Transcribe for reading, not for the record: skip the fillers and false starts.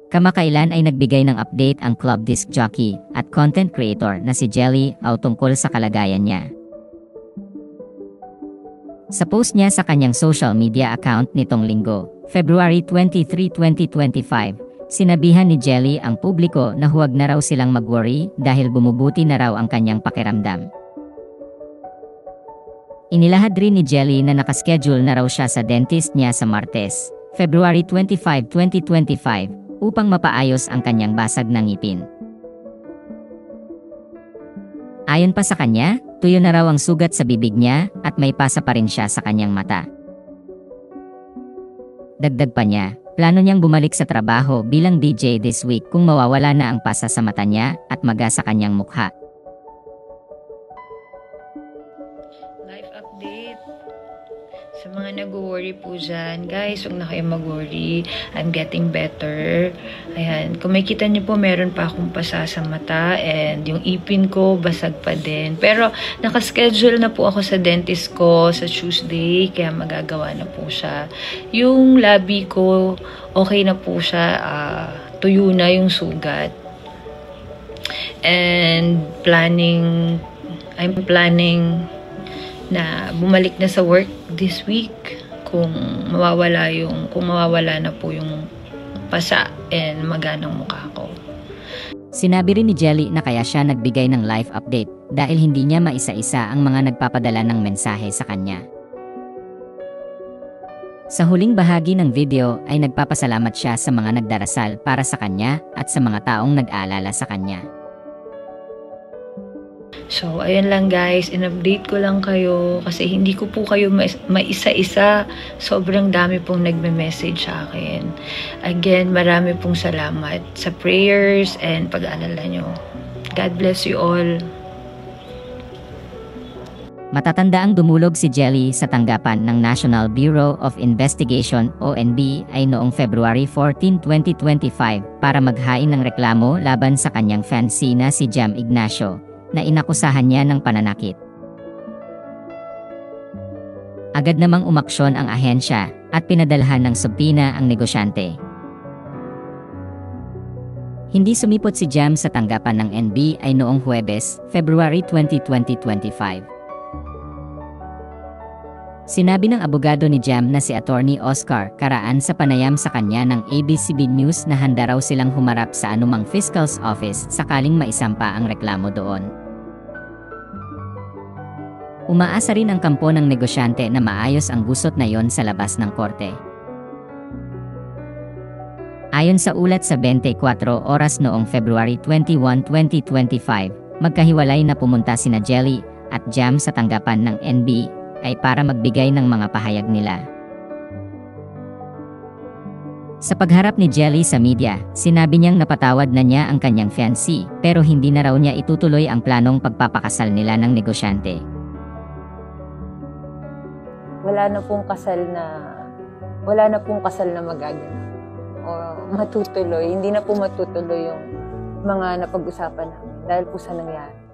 Kamakailan ay nagbigay ng update ang club disc jockey at content creator na si Jelly Au tungkol sa kalagayan niya. Sa post niya sa kanyang social media account nitong linggo, February 23, 2025, sinabihan ni Jelly ang publiko na huwag na raw silang mag-worry dahil bumubuti na raw ang kanyang pakiramdam. Inilahad rin ni Jelly na nakaschedule na raw siya sa dentist niya sa Martes, February 25, 2025, upang mapaayos ang kanyang basag na ngipin. Ayon pa sa kanya, tuyo na raw ang sugat sa bibig niya at may pasa pa rin siya sa kanyang mata. Dagdag pa niya, plano niyang bumalik sa trabaho bilang DJ this week kung mawawala na ang pasa sa mata niya at maga sa kanyang mukha. Life update. Sa mga nag-worry po dyan, guys, huwag na kayo mag-worry. I'm getting better. Ayan, kung makikita niyo po, meron pa akong pasa sa mata and yung ipin ko, basag pa din. Pero, nakaschedule na po ako sa dentist ko sa Tuesday, kaya magagawa na po siya. Yung labi ko, okay na po siya. Tuyo na yung sugat. And, I'm planning na bumalik na sa work this week kung mawawala na po yung pasa and maganang mukha ko. Sinabi rin ni Jelly na kaya siya nagbigay ng live update dahil hindi niya maisa-isa ang mga nagpapadala ng mensahe sa kanya. Sa huling bahagi ng video ay nagpapasalamat siya sa mga nagdarasal para sa kanya at sa mga taong nag-aalala sa kanya. So, ayun lang guys, in-update ko lang kayo kasi hindi ko po kayo maisa-isa. Sobrang dami pong nagme-message sa akin. Again, marami pong salamat sa prayers and pag-aalala nyo. God bless you all. Matatandaang dumulog si Jelly sa tanggapan ng National Bureau of Investigation o NBI noong February 14, 2025 para maghain ng reklamo laban sa kanyang fancy na si Jam Ignacio, na inakusahan niya ng pananakit. Agad namang umaksyon ang ahensya at pinadalhan ng subpina ang negosyante. Hindi sumipot si Jam sa tanggapan ng NBI noong Huwebes, February 20, 2025. Sinabi ng abogado ni Jam na si Attorney Oscar Caraan sa panayam sa kanya ng ABS-CBN News na handa raw silang humarap sa anumang fiscal's office sakaling maisampa ang reklamo doon. Umaasa rin ang kampo ng negosyante na maayos ang gusot na yon sa labas ng korte. Ayon sa ulat sa 24 oras noong February 21, 2025, magkahiwalay na pumunta sina Jelly at Jam sa tanggapan ng NBI ay para magbigay ng mga pahayag nila. Sa pagharap ni Jelly sa media, sinabi niyang napatawad na niya ang kanyang fiancé pero hindi na raw niya itutuloy ang planong pagpapakasal nila ng negosyante. Wala na pong kasal na magaganap o matutuloy. Hindi na po matutuloy yung mga napag-usapan namin dahil po sa nangyari.